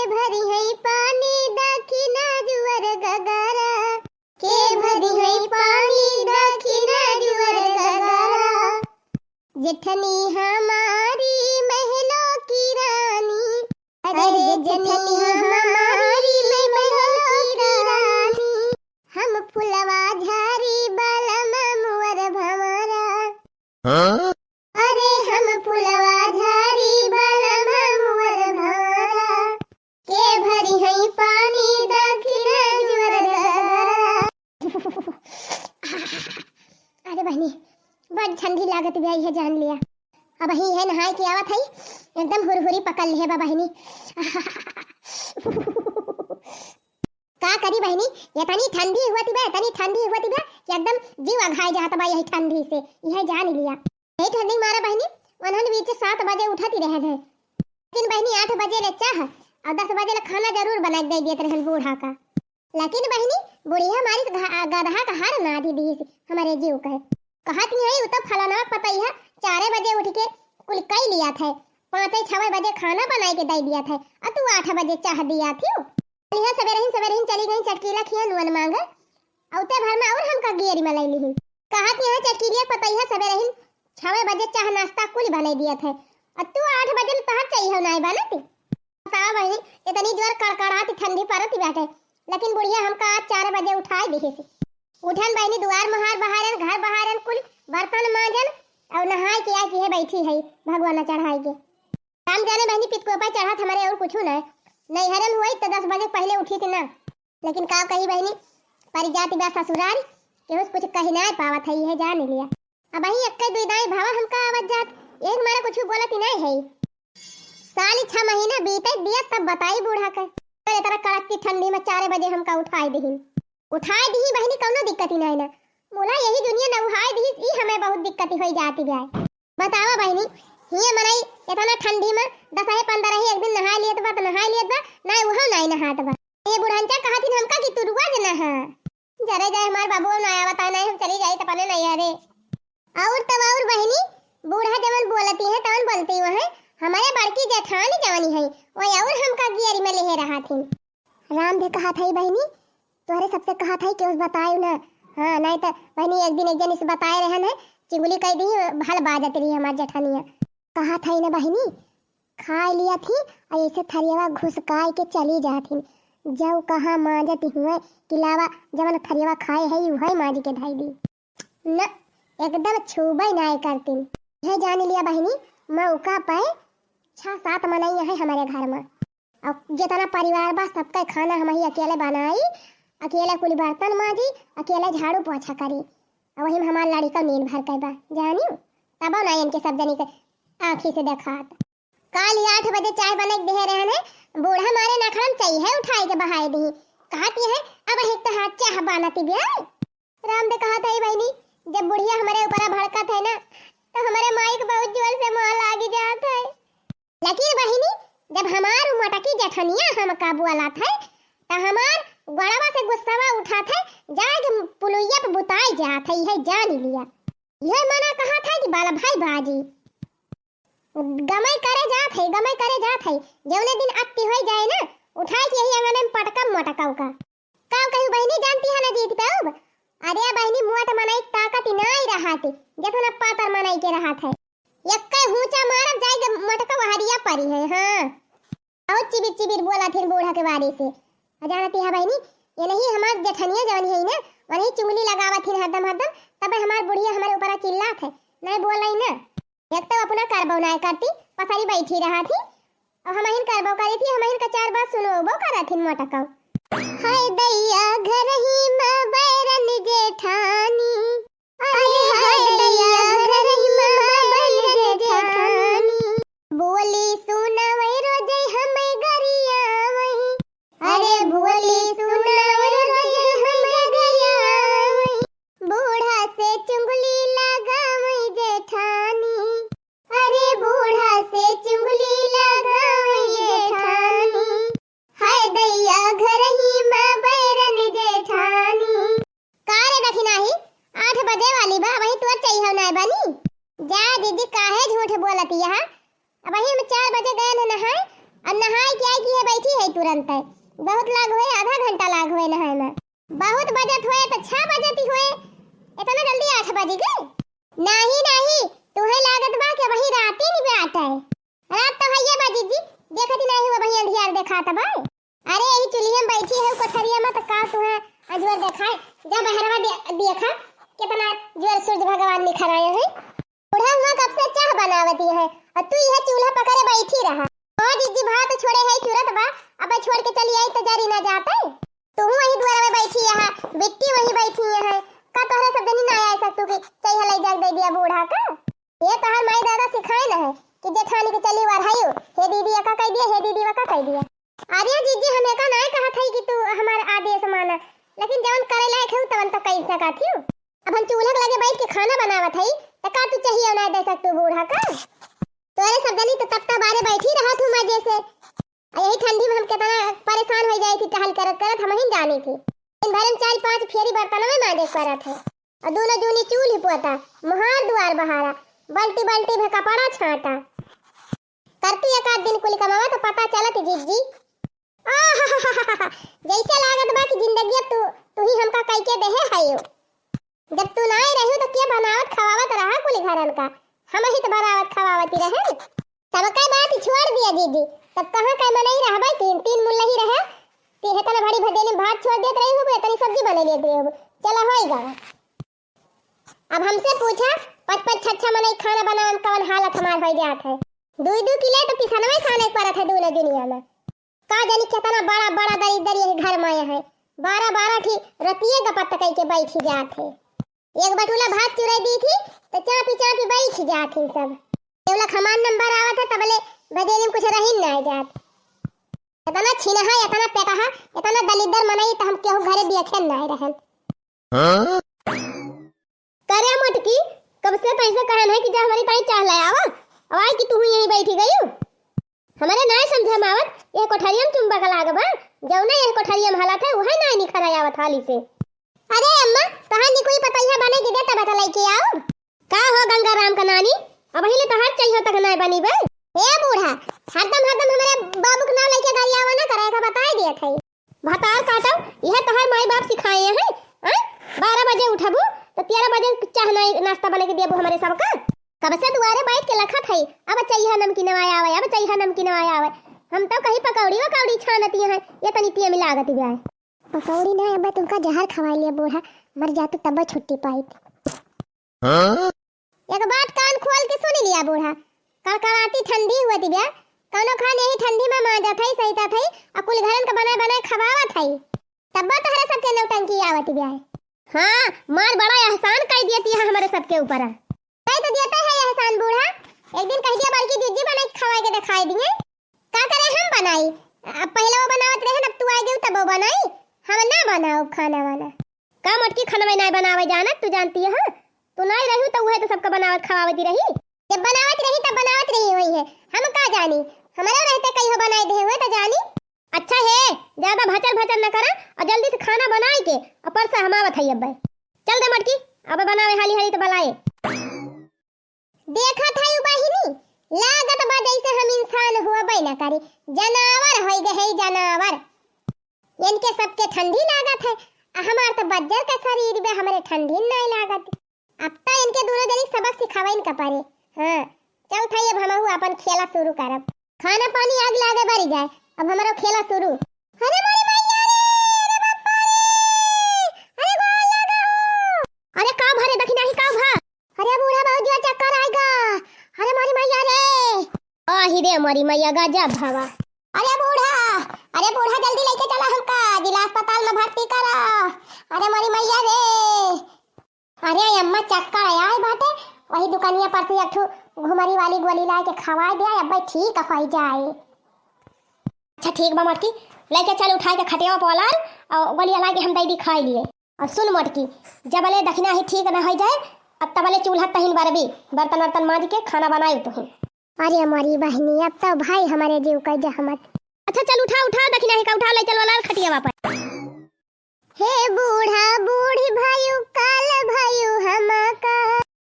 भरी है पानी दखिना जुअर गगरा, के भरी है पानी दखिना जुअर गगरा। जेठनी हमारी महलों की रानी, अरे जेठनी हमारी महलों की रानी, हम फुलवा झारी बलम मुअर भंवरा। हाँ? अरे हम फुलवा झारी बलम मुअर भंवरा, के भरी है पानी दखिना जुअर गगरा। अरे बहनी बड़ ठंडी लागत गई है, जान लिया। अब ही है नहाए की आवत है, एकदम हुरहुरी पकड़ ले है बहनी। का करी बहनी, ये तनी ठंडी हुआती बा, तनी ठंडी हुआती बा कि एकदम जीव अघाय जात बा यही ठंडी से। यह जान लिया यही ठंडी मारा बहनी वनहन बीच 7 बजे उठती रहे थे, लेकिन बहनी 8 बजे ले चाह और 10 बजे ले खाना जरूर बना दे देत रहन बूढ़ा का। लेकिन बहनी बुढ़िया हमारी गधा का हार ना दी हमारे जीव कहे कहत नहीं है, तो फलाना पता ही है 4 बजे उठ के कुल कई लिया था, 5-6 बजे खाना बनाए के दे दिया था, और तू 8 बजे चाह दिया थी। लिहा सवेरे ही चली गई चटकीला खिया नुअन मांग औते भर में और हमका गियरी में लैली ही। कहत यहाँ चटकीलिया पता ही सवेरे ही 6 बजे चाह नाश्ता कुल बना दिया था, और तू 8 बजे तहर चाहिए हो नहीं बनाती। बताओ बहनी इतनी जोर कड़कड़ाती ठंडी पड़ती बैठे, लेकिन बुढ़िया हमका आज 4 बजे उठाए दी थी। उठन बहनी द्वार महार बहारन घर बहारन कुल बर्तन मांजन और नहाए के आई है बैठी है भगवान चढ़ाई के। काम जाने बहनी पितकोपा चढ़ा हमारे और कुछ नहीं हरन हुई तो 10 बजे पहले उठी थी ना, लेकिन का कही बहनी परी जाती बा ससुराल के कुछ कही ना पावत है, यह जान लिया। अब ही अक्के दुईदाई भावा हमका आवत जात एक मारा कुछ बोलत ही नहीं है। साल 6 महीना बीते दिया तब बताई बूढ़ा का तेरे तरह कड़क की ठंडी में 4 बजे हमका उठाई दी बहनी, कौनो दिक्कत ही नहीं ना। मोला यही दुनिया न उहाई दी ई हमें बहुत दिक्कत हो जाती है। बतावा बहनी हिया मनाई इतना ठंडी में 10-15 ही एक दिन नहा लियत बा, नहा लियत बा नहीं वह नहीं नहात बा। ये बुढ़ांचा कहती हमका कि तू रुआ जे नहा जरे जाए हमार बाबू न आया बता नहीं हम चली जाई त पने नहीं अरे। और तब और बहनी बूढ़ा जवन बोलती है तवन बोलती वह हमारे बड़की जेठानी जवानी है वो और हमका गियरी में ले रहा थी। राम दे कहा था बहनी तोहरे सबसे कहा था कि उस बताए ना। हाँ नहीं तो बहनी एक दिन इस बताए रहन है चिगुली कह दी भल बाजत रही हमार जेठानिया। कहा था ना बहनी खा लिया थी और ऐसे थरियावा घुसकाए के चली जाती, जब कहा मांजत हुए किलावा जवन थरियावा खाए है वही मांज के ढाई दी न, एकदम छुबई नहीं करती। यह जान लिया बहनी मौका पे 6-7 मनाई है हमारे घर में, और जितना परिवार बा सबका खाना हम ही अकेले बनाई, अकेले कुल बर्तन मांजी, अकेले झाड़ू पोछा करी, और वही में हमार लड़का नींद भर के बा जानी तब ना इनके सब जनी के आँखी से देखा। काल 8 बजे चाय बना दे रहने बूढ़ा मारे नखरम चाहिए है उठाई के बहाए दी कहती है अब एक तो हाथ चाह बनाती भी राम दे कहा था बहनी जब बुढ़िया हमारे ऊपर भड़कत है ना तो हमारे माइक बहुत जोर से मुँह लागी जात है, लेकिन बहनी जब हमार मटकी जेठनिया हम काबू वाला था तो हमार गड़वा से गुस्सावा उठा था जाके पुलुइया पे बुताई जात है, यह जान लिया। यह मना कहा था कि बाला भाई बाजी गमई करे जात है जौने दिन अत्ती हो जाए ना उठाई के यही अंगने में पटकम मोटकाऊ का काऊ कहीं बहनी जानती है ना जीत पे अब। अरे बहनी मुआट मनाई ताकत नहीं रहाती जतना पातर मनाई के रहा था यक्के हुचा मारब जाएगा मटका हरिया परी है। हाँ बहुत चिबिर बोला थे बूढ़ा के बारे से जानती है बहनी ये नहीं हमार जेठनिया जवानी है ना वही चुगली लगावा थी हरदम तब हमार बुढ़िया हमारे ऊपर चिल्लात है नहीं बोल रही ना। एक तो अपना करबो नहीं करती पसारी बैठी रहा थी और हम हिन करबो करी थी, हम हिन का 4 बात सुनो वो करा थी मोटका। हाय दैया घर ही में बैरन जेठानी, अरे हाय दैया घर ही में बैरन जेठानी, बोली सुनावे रोजे हमें गरिया वही, अरे बोली सुनावे रोजे हमें गरिया वही, बूढ़ा से चुंगली लगावे जेठानी, अरे बूढ़ा से चुंगली लगावे जेठानी, हाय दैया घर ही में बैरन जेठानी। बैठी है तुरंत है। बहुत लाग हुए, आधा घंटा लाग हुए नहाए में। बहुत बजत हुए तो 6 बजती हुए, इतना जल्दी 8 बज गए। नहीं नहीं, तुम्हें लागत बा कि वही रात ही नहीं बैठा है। रात तो है ये बाजी जी, देखती नहीं हुआ वही अंधियार देखा था भाई। अरे यही चुलिया में बैठी है कोठरिया में, तो का तुम्हें अजवर देखा है? जब बहरवा देखा कितना जोर सूरज भगवान निखर आए हैं। बूढ़ा हुआ कब से चाह बनावती है और तू यह चूल्हा पकड़े बैठी रहा। और जी भात छोड़े है तुरंत बा, अब छोड़ के चली आई तो जरी ना जाता है। तू वही द्वारा में बैठी है, बिट्टी वही बैठी है। का तोहरा सब दिन ना आया सकतू कि चाहिए ले जाग दे दिया बूढ़ा का। ये तोहर माई दादा सिखाए न है कि जेठानी के चली वरहायो, हे दीदी का कह दिया, हे दीदी का कह दिया। अरे जीजी हमें का नहीं कहा था कि तू हमारा आदेश माना, लेकिन जवन करे लायक है तवन तो कह सका थी। अब हम चूल्हा के लगे बैठ के खाना बनावत हई तो का तू चाहिए ना दे सकतू बूढ़ा का? तोरे सब जनी तो तब तक बारे बैठी रहा तू मजे से। यही ठंडी में हम कितना परेशान हो जाई थी, टहल करत करत हम ही जानी थी। दिन भर में 4-5 फेरी बर्तन में मांजे करत है और दोनों जूनी चूल ही पोता, मुहार दुआर बहारा, बाल्टी बाल्टी में कपड़ा छाटा करती। एक आध दिन कुल कमावा तो पता चलत जीजी। जैसे लागत बा कि जिंदगी तू ही हमका कह के देहे है। जब तू नहीं रही तो क्या बनावत खवावत रहा कुल घरन का, हम ही तो बनावत खवावती रहे। तब कई बात छोड़ दिया जीजी, तब कहां कई मन ही रहबे, 3 मुल्ला ही रहे। ती हेतन भड़ी भदेली भात छोड़ देत रही हो, इतनी सब्जी बना लेत रही हो, चला होएगा। अब हमसे पूछा 5-5 6 मन खाना बनावे में कौन हालत हमार हो जात है। 2-2 किलो तो पिसनवे खाने पड़त है दोनों दुनिया में। का जानी कितना बड़ा बड़ा दरिद्र ये घर में है। 12-12 ठी रतिये गपत कई के बैठी जात है। एक बटुला भात चुराई दी थी तो चापी चापी बैठ जात थी सब। केवला खमान नंबर आवत है तबले बदेली में कुछ रही ना जात। इतना छिनहा, इतना पेटहा, इतना दलिद्र मनई त हम केहू घरे देखे ना रहन। करे मटकी कब से पैसे कहन है कि जा हमारी ताई चाह ले आवा, आवाज कि तू यहीं बैठी गई हो। हमारे ना समझे मावत ये कोठरिया में तुम बगल आगे बा, जौना ये कोठरिया में हालत है वही ना निखर आवत हाली से। अरे अम्मा तहां नी कोई पतैया बने के देता बता लेके आओ। का हो गंगाराम का नानी, अब हिले तो हर चाहिए तक नहीं बनी बे। ए बूढ़ा हरदम हमारे बाबू के नाम लेके गाड़ी आवा ना करे का बताई दिया थई। भतार काटो यह तोहर माई बाप सिखाए हैं। 12 बजे उठबू तो 13 बजे चाह नहीं नाश्ता बने के देबू हमारे सबका। कब से दुआरे बैठ के लखा थई, अब चाहिए नमकीन आवे, अब चाहिए नमकीन आवे। हम तो कहीं पकौड़ी वकौड़ी छानती हैं, ये तनी तिया मिला गती जाए। पकौड़ी ना अब तुमका जहर खवा लिया बूढ़ा, मर जा तो तब छुट्टी पाई। एक बात कान खोल के सुन लिया बूढ़ा, कड़कड़ाती ठंडी हुआ थी बे, कौनो खाने ही ठंडी में मांजा थई सहीता थई, अकुल घरन का बनाए बनाए खवावा थई, तब तहरा सबके नौटंकी आवती बे। हां मार बड़ा एहसान कर दियती है हमारे सबके ऊपर। कई तो देता है एहसान बूढ़ा, एक दिन कह दिया बल्कि जिज्जी बना के खवा के दिखाई दिए। का करे हम बनाई, अब पहले वो बनावत रहे, अब तू आ गई तब वो बनाई, हम ना बनाओ खाना वाना। का मटकी खाना में नहीं बनावे जानत, तू जानती है। तू नहीं रही तो वह तो सबका बनावत खवावती रही। जब बनावत रही तब बनावत रही हुई है, हम का जानी, हमारे रहते कहीं हो बनाए दे हुए तो जानी। अच्छा है ज्यादा भचर भचर न करा और जल्दी से खाना बनाए के और परसा हमावत है। अब चल दे मटकी, अब बनावे हाली हाली तो बनाए। देखा था यू बहिनी, लागत बा जैसे हम इंसान हुआ बे ना करी, जानवर हो गए जानवर। इनके सबके ठंडी लागत है, हमार तो बज्जर का शरीर बे, हमारे ठंडी नहीं लागत। अब तो इनके दोनों जनी सबक सिखावे इनका पारे। हां चल था अब हम अपन खेला शुरू करब। खाना पानी आग लागे भरी जाए, अब हमारा खेला शुरू। अरे मारी मैया रे, अरे बापा रे, अरे गोल लगा, अरे का भरे दखी नहीं का भा, अरे बूढ़ा बहुत जो चक्कर आएगा, अरे मारी मैया रे, आ ही रे मारी मैया गजब भावा। अरे बूढ़ा जल्दी लेके चला हमका जिला अस्पताल में भर्ती करा। अरे मारी मैया रे, अरे अम्मा चक्कर आया है बाटे, वही दुकानिया पर से एक घुमरी वाली गोली ला के खवा दे, अब भाई ठीक हो जाए। अच्छा ठीक बा मटकी, लेके चल उठा के खटिया पोला और गोलियां ला के हम दई खाई लिए। और सुन मटकी, जबले दखना ही ठीक न हो जाए अब तबले चूल्हा तहिन बरबी, बर्तन वर्तन मांज के खाना बनाए तो। अरे हमारी बहनी अब तो भाई हमारे जीव का जहमत। अच्छा चल उठा दखना ही का उठा ले चल वाला खटिया वापस। हे बूढ़ा बूढ़ी भाई काल भाई हमका,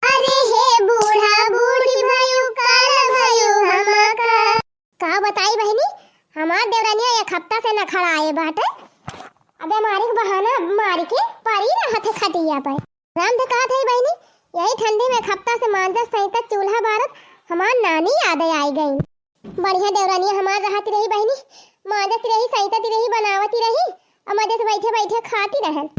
अरे हे बूढ़ा बूढ़ी भाई काल भाई हमका। का बताई बहनी, हमार देवरानिया एक हफ्ता से न खड़ा आए बाटे। अबे हमारी के बहाना मारी के परी रहत है खटिया पर। राम से कहा था बहनी यही ठंडी में एक हफ्ता से मांझा सहित चूल्हा बारत हमार नानी याद आई गई। बढ़िया देवरानिया हमार रहती रही बहनी, मांझती रही सहितती रही बनावती रही और मजे से बैठे बैठे खाती रहन।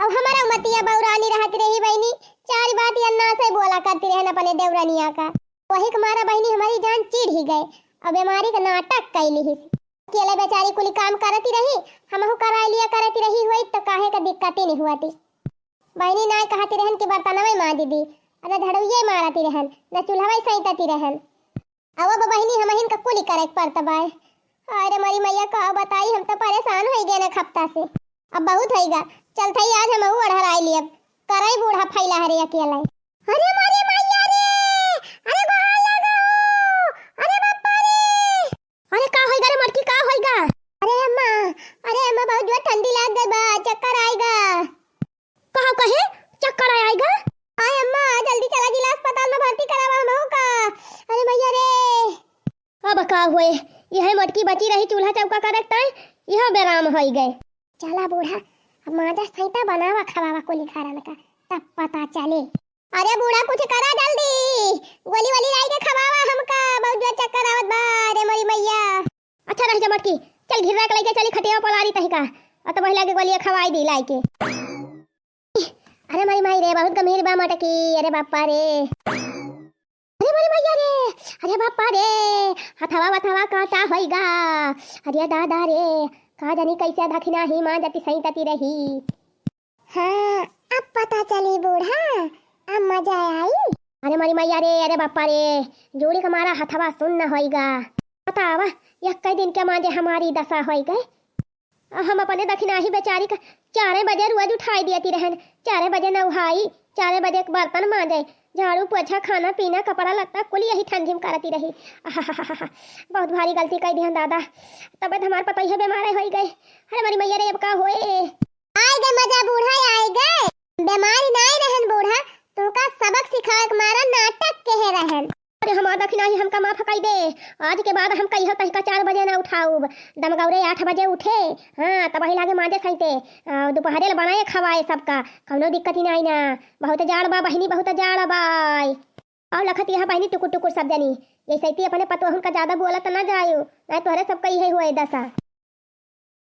अब हमारा मतिया बौरानी रहती रही बहनी, चार बात अन्ना से बोला करती रहन अपने देवरानिया का। वही कमारा बहनी हमारी जान चिढ़ ही गए। अब बीमारी का नाटक कैली ही अकेले बेचारी कुली काम करती रही, हमहु करा लिया करती रही हुई तो काहे का दिक्कत ही नहीं हुआ थी। बहनी ना कहती रहन कि बर्तन में मां दीदी अरे झड़ुए मारती रहन न चूल्हा सहितती रहन। अब बहनी हमहिन का कुली करे पड़ता बाय। अरे मरी मैया का बताई हम तो परेशान हो गए ना हफ्ता से। अब बहुत होएगा चल थई आज हम अढ़ाई लिए कराई बूढ़ा फैला हरे अकेला। अरे मरी मैया रे अरे बाहर लगाओ अरे बापा रे अरे का होएगा रे मटकी का होएगा। अरे अम्मा बहुत जोर ठंडी लग गई बा चक्कर आएगा। कहा कहे चक्कर आएगा। आय अम्मा जल्दी चला जिला अस्पताल में भर्ती करावा हमहू का। अरे मैया रे अब का हुए यह मटकी बची रही चूल्हा चौका का रखता है यह बेराम हो गए। चला बूढ़ा अब माजा सहिता बनावा खवावा को लिखारन का तब पता चले। अरे बूढ़ा कुछ करा जल्दी गोली वाली लाई के खवावा हमका बहुत जोर चक्कर आवत बा। अरे मरी मैया अच्छा रह जा मटकी चल घिररा के लेके चली खटिया पलारी तही का और तो बहिला के गोली खवाई दी लाई के। अरे मरी माई रे बहुत गंभीर बा मटकी। अरे बापा रे अरे मरी मैया रे अरे बापा रे हथवा वथवा काटा होइगा। अरे दादा रे का जानी कैसे दखिना ही मां जती सही तती रही। हाँ अब पता चली बूढ़ा अब मजा आई। अरे मरी मैया रे अरे बापा रे जोड़ी हमारा हथवा सुन न होइगा। बतावा यह कई दिन के मांजे हमारी दशा होई गए। हम अपने दखिना ही बेचारी का 4 बजे रोज उठाई दियती रहन 4 बजे नहाई 4 बजे बर्तन मांजे झाड़ू पोछा खाना पीना कपड़ा लत्ता कुल यही ठंडी में करती रही। बहुत भारी गलती कर दी दादा तबियत हमारे पता ही बीमार हो गए। अरे मरी मैया रे अब का होए आए गए मजा बूढ़ा आए गए बीमारी नहीं रहन बूढ़ा तो का सबक सिखाए मारा नाटक के रहन। अरे हमारा दखिना ही हमका माफ कर दे आज के बाद हम कहियो कहीं का 4 बजे ना उठाऊ दमगौरे 8 बजे उठे। हाँ तब वही लागे मांजे सहिते दोपहरे बनाए खवाए सबका कौनो दिक्कत ही नहीं ना। बहुत जाड़ बा बहनी बहुत जाड़ बाई और लखत यह बहनी टुकुर टुकुर सब जनी ये सहिती अपने पतो हमका ज्यादा बोला तो ना जायू नहीं तोहरे सबका यही हुए दशा।